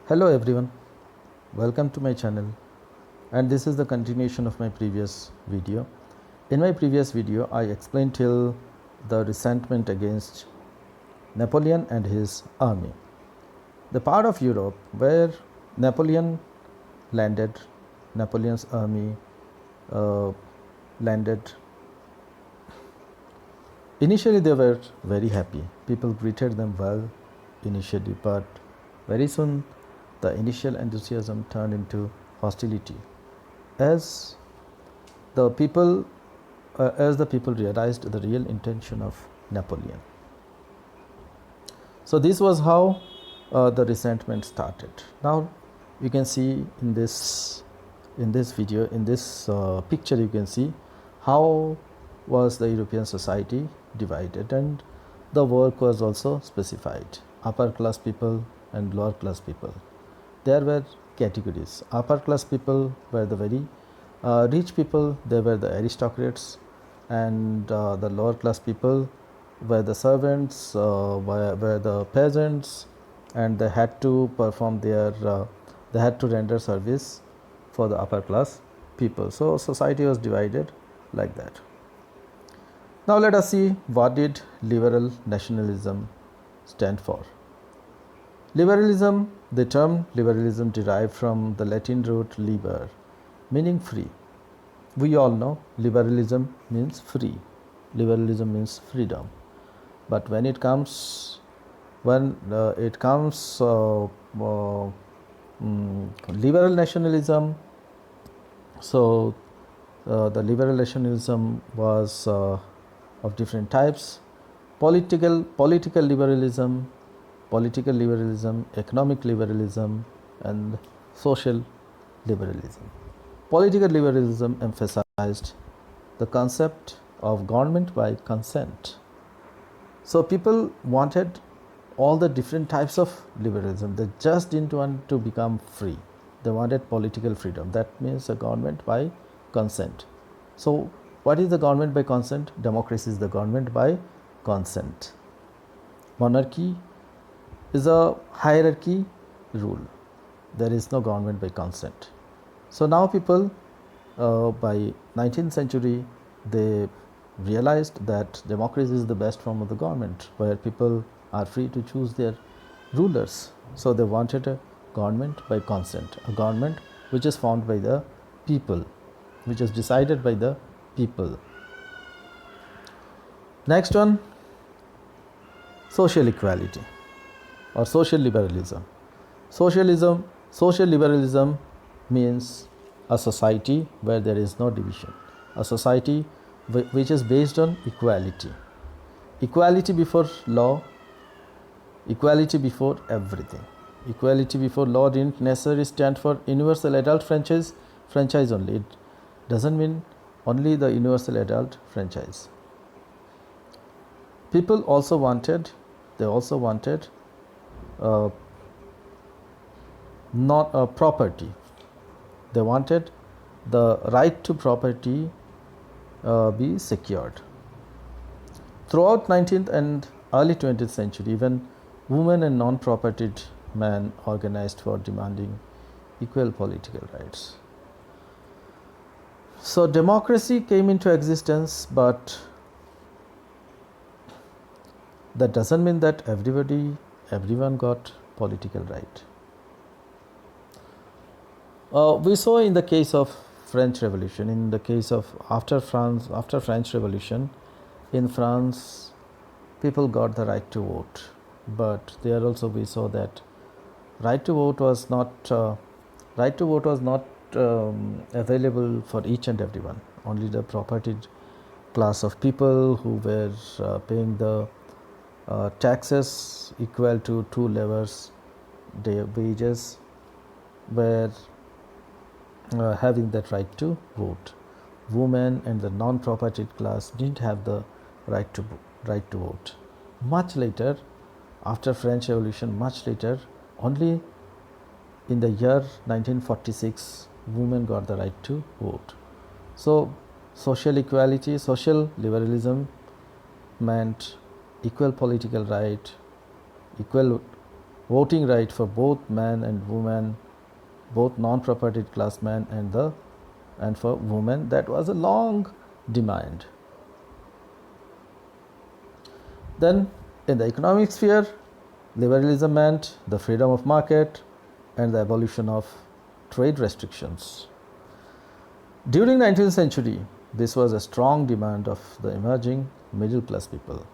Hello everyone, welcome to my channel, and this is the continuation of my previous video. In my previous video I explained till the resentment against Napoleon and his army. The part of Europe where Napoleon landed, Napoleon's army landed. Initially they were very happy, people greeted them well initially, but very soon the initial enthusiasm turned into hostility as the people realized the real intention of Napoleon. So this was how the resentment started. Now you can see in this video, in this picture, you can see how was the European society divided, and the work was also specified: upper class people and lower class people. There were categories. Upper class people were the very rich people, they were the aristocrats, and the lower class people were the servants, were the peasants, and they had to perform their they had to render service for the upper class people. So society was divided like that. Now let us see, what did liberal nationalism stand for? Liberalism, the term liberalism derived from the Latin root liber, meaning free. We all know liberalism means free. Liberalism means freedom. But when it comes liberal nationalism, so the liberal nationalism was of different types: political liberalism, economic liberalism, and social liberalism. Political liberalism emphasized the concept of government by consent. So people wanted all the different types of liberalism. They just didn't want to become free. They wanted political freedom. That means a government by consent. So what is the government by consent? Democracy is the government by consent. Monarchy is a hierarchy rule. There is no government by consent. So now people by 19th century they realized that democracy is the best form of the government, where people are free to choose their rulers. So they wanted a government by consent, a government which is formed by the people, which is decided by the people. Next one, social equality or social liberalism. Social liberalism means a society where there is no division, a society which is based on equality. Equality before law, equality before everything. Equality before law didn't necessarily stand for universal adult franchise only. It doesn't mean only the universal adult franchise. People also wanted not a property. They wanted the right to property be secured. Throughout 19th and early 20th century, even women and non-propertied men organized for demanding equal political rights. So democracy came into existence, but that doesn't mean that everyone got political right. We saw in the case of French Revolution, in the case of after French Revolution, in France, people got the right to vote, but there also we saw that right to vote was not available for each and everyone. Only the propertied class of people who were paying the taxes equal to 2 levels their wages were having that right to vote. Women and the non-propertied class didn't have the right to vote. Much later, after French Revolution, much later, only in the year 1946, women got the right to vote. So social equality, social liberalism meant equal political right, equal voting right for both men and women, both non-propertied class men and for women. That was a long demand. Then in the economic sphere, liberalism meant the freedom of market and the abolition of trade restrictions. During 19th century, this was a strong demand of the emerging middle class people.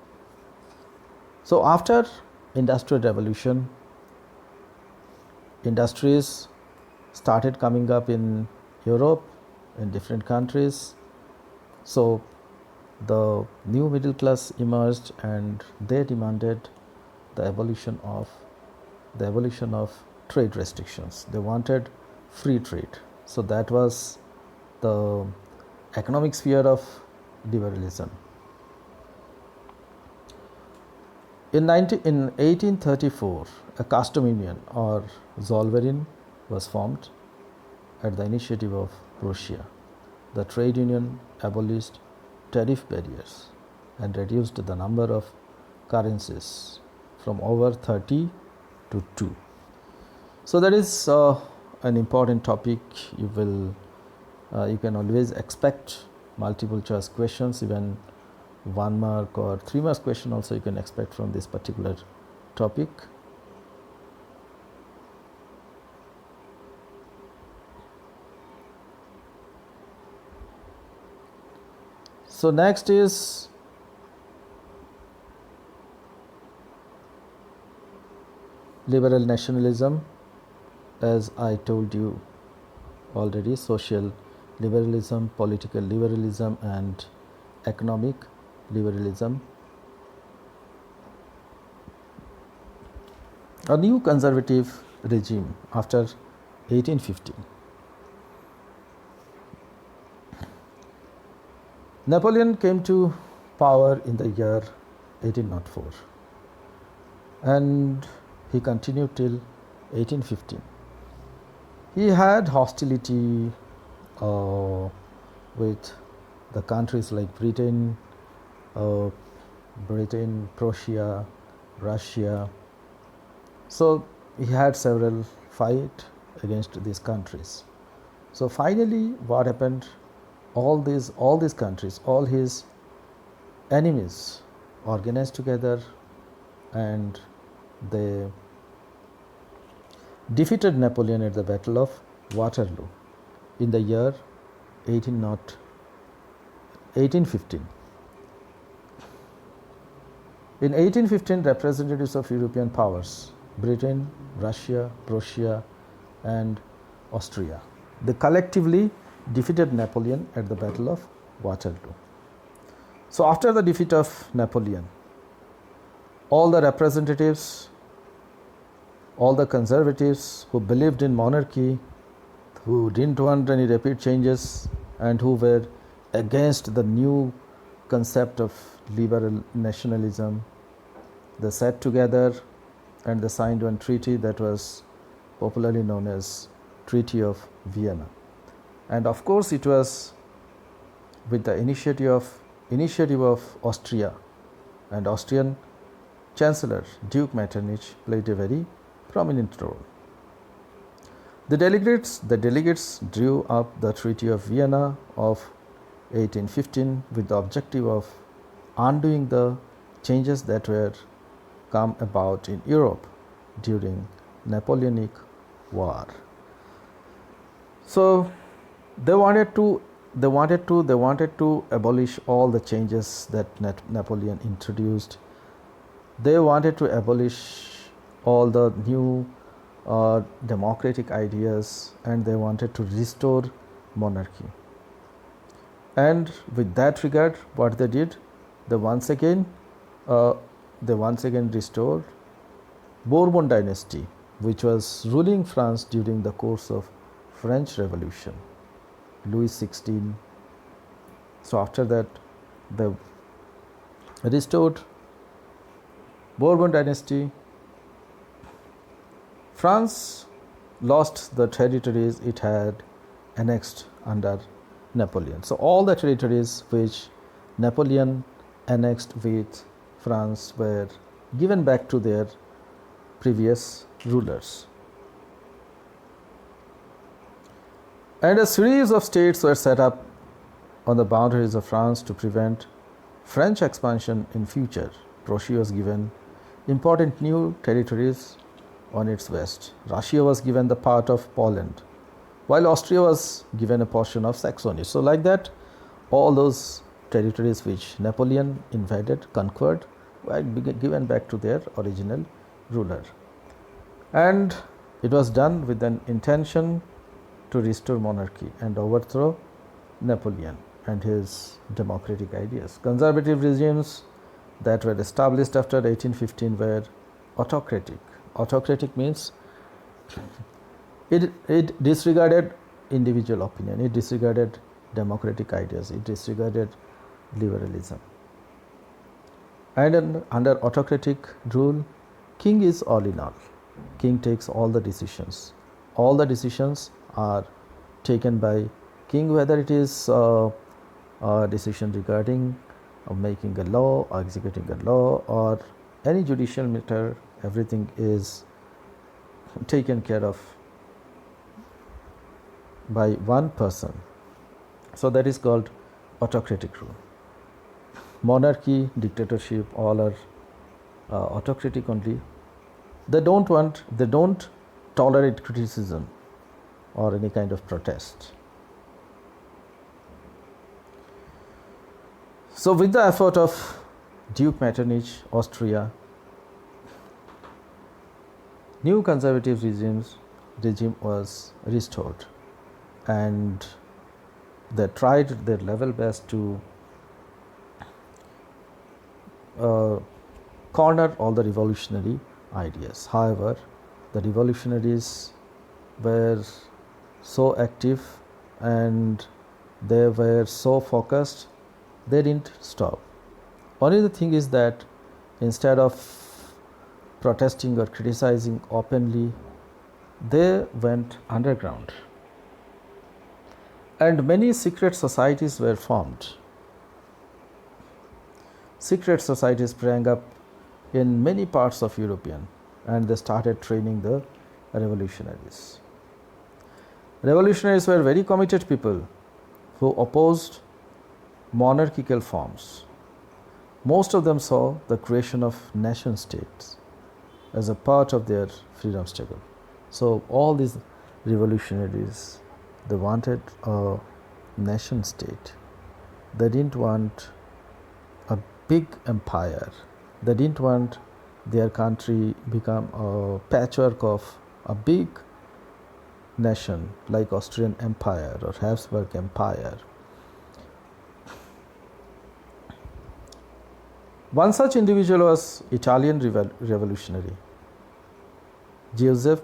So after Industrial Revolution, industries started coming up in Europe, in different countries. So the new middle class emerged and they demanded the abolition of trade restrictions. They wanted free trade. So that was the economic sphere of liberalism. In 1834, a custom union or Zollverein was formed at the initiative of Prussia. The trade union abolished tariff barriers and reduced the number of currencies from over 30 to 2. So that is an important topic. You can always expect multiple choice questions, even 1 mark or 3 mark question also you can expect from this particular topic. So next is liberal nationalism. As I told you already, social liberalism, political liberalism and economic liberalism. A new conservative regime after 1815. Napoleon came to power in the year 1804 and he continued till 1815. He had hostility with the countries like Britain, Prussia, Russia. So he had several fights against these countries. So finally, what happened? All these countries, all his enemies organized together and they defeated Napoleon at the Battle of Waterloo in the year 1815. In 1815, representatives of European powers, Britain, Russia, Prussia and Austria, they collectively defeated Napoleon at the Battle of Waterloo. So after the defeat of Napoleon, all the representatives, all the conservatives who believed in monarchy, who didn't want any rapid changes and who were against the new concept of liberal nationalism, they sat together and they signed one treaty that was popularly known as Treaty of Vienna. And of course it was with the initiative of Austria, and Austrian Chancellor Duke Metternich played a very prominent role. The delegates drew up the Treaty of Vienna of 1815 with the objective of undoing the changes that were come about in Europe during Napoleonic War. So they wanted to abolish all the changes that Napoleon introduced. They wanted to abolish all the new democratic ideas and they wanted to restore monarchy. And with that regard, what they did, they once again restored Bourbon dynasty, which was ruling France during the course of French Revolution, Louis XVI. So after that, they restored Bourbon dynasty. France lost the territories it had annexed under Napoleon. So all the territories which Napoleon annexed with France were given back to their previous rulers. And a series of states were set up on the boundaries of France to prevent French expansion in future. Prussia was given important new territories on its west. Russia was given the part of Poland, while Austria was given a portion of Saxony. So like that, all those territories which Napoleon invaded, conquered, were given back to their original ruler. And it was done with an intention to restore monarchy and overthrow Napoleon and his democratic ideas. Conservative regimes that were established after 1815 were autocratic. Autocratic means it disregarded individual opinion, it disregarded democratic ideas, it disregarded liberalism. And under autocratic rule, king is all in all. King takes all the decisions. All the decisions are taken by king, whether it is a decision regarding making a law or executing a law or any judicial matter, everything is taken care of by one person. So that is called autocratic rule. Monarchy, dictatorship, all are autocratic only. They don't tolerate criticism or any kind of protest. So with the effort of Duke Metternich, Austria, new conservative regime was restored, and they tried their level best to corner all the revolutionary ideas. However, the revolutionaries were so active and they were so focused, they didn't stop. Only the thing is that instead of protesting or criticizing openly, they went underground. And many secret societies were formed. Secret societies sprang up in many parts of Europe, and they started training the revolutionaries. Revolutionaries were very committed people who opposed monarchical forms. Most of them saw the creation of nation states as a part of their freedom struggle. So all these revolutionaries, they wanted a nation state. They didn't want a big empire. They didn't want their country become a patchwork of a big nation like Austrian Empire or Habsburg Empire. One such individual was Italian revolutionary Giuseppe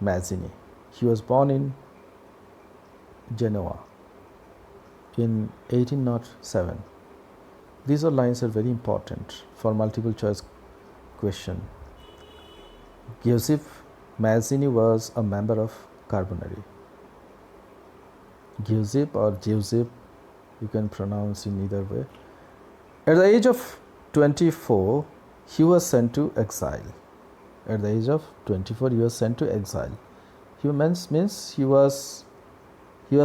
Mazzini. He was born in Genoa in 1807. These are lines are very important for multiple choice question. Giuseppe Mazzini was a member of Carbonari. Giuseppe or Giuseppe, you can pronounce in either way. At the age of 24, he was sent to exile. At the age of 24, he was sent to exile. He means he was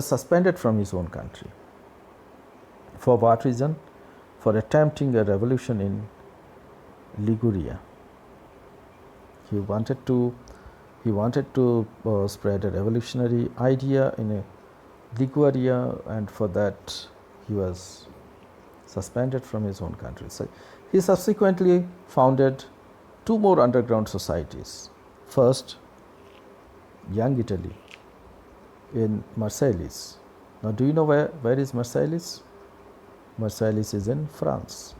suspended from his own country. For what reason? For attempting a revolution in Liguria. He wanted to spread a revolutionary idea in Liguria, and for that he was suspended from his own country. So he subsequently founded two more underground societies. First, Young Italy in Marseilles. Now, do you know where is Marseilles? Marseilles is in France.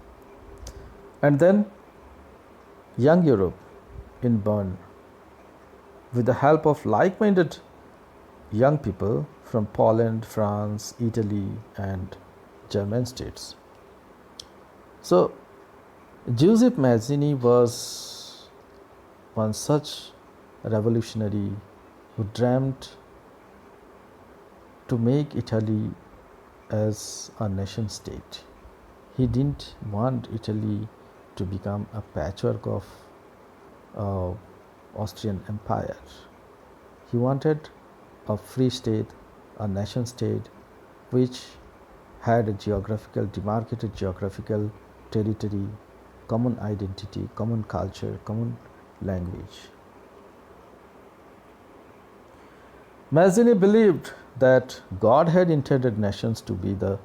And then Young Europe in Bern, with the help of like-minded young people from Poland, France, Italy, and German states. So Giuseppe Mazzini was one such revolutionary who dreamt to make Italy as a nation state. He didn't want Italy to become a patchwork of Austrian Empire. He wanted a free state, a nation state, which had a demarcated geographical territory, common identity, common culture, common language. Mazzini believed that God had intended nations to be the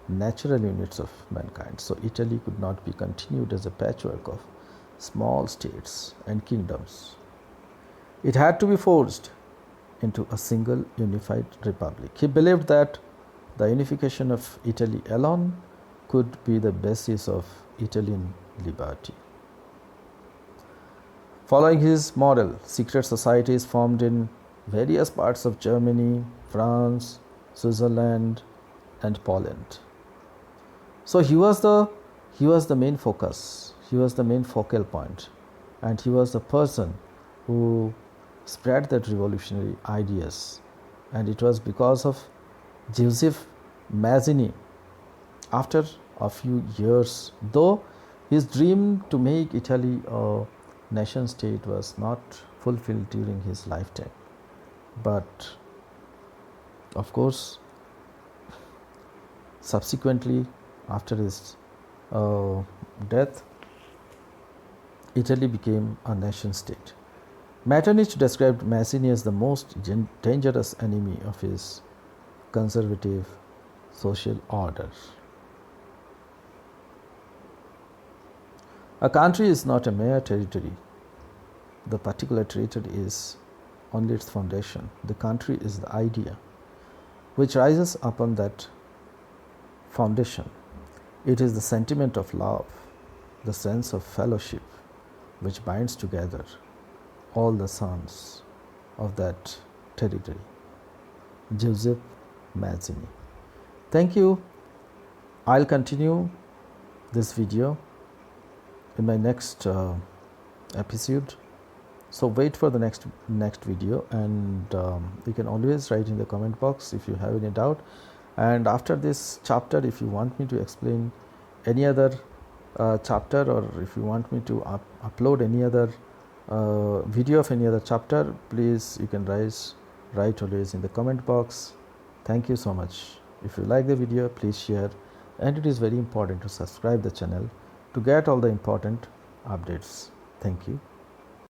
natural units of mankind, so Italy could not be continued as a patchwork of small states and kingdoms. It had to be forged into a single unified republic. He believed that the unification of Italy alone could be the basis of Italian liberty. Following his model, secret societies formed in various parts of Germany, France, Switzerland, and Poland. So he was the main focus. He was the main focal point, and he was the person who spread that revolutionary ideas. And it was because of Joseph Mazzini, after a few years, though his dream to make Italy a nation state was not fulfilled during his lifetime. But of course, subsequently, after his death, Italy became a nation state. Metternich described Mazzini as the most dangerous enemy of his conservative social order. A country is not a mere territory. The particular territory is only its foundation. The country is the idea which rises upon that foundation. It is the sentiment of love, the sense of fellowship which binds together all the sons of that territory. Joseph Mazzini. Thank you. I'll continue this video in my next episode. So wait for the next video, and you can always write in the comment box if you have any doubt. And after this chapter, if you want me to explain any other chapter, or if you want me to upload any other video of any other chapter, please you can write always in the comment box. Thank you so much. If you like the video, please share, and it is very important to subscribe the channel to get all the important updates. Thank you.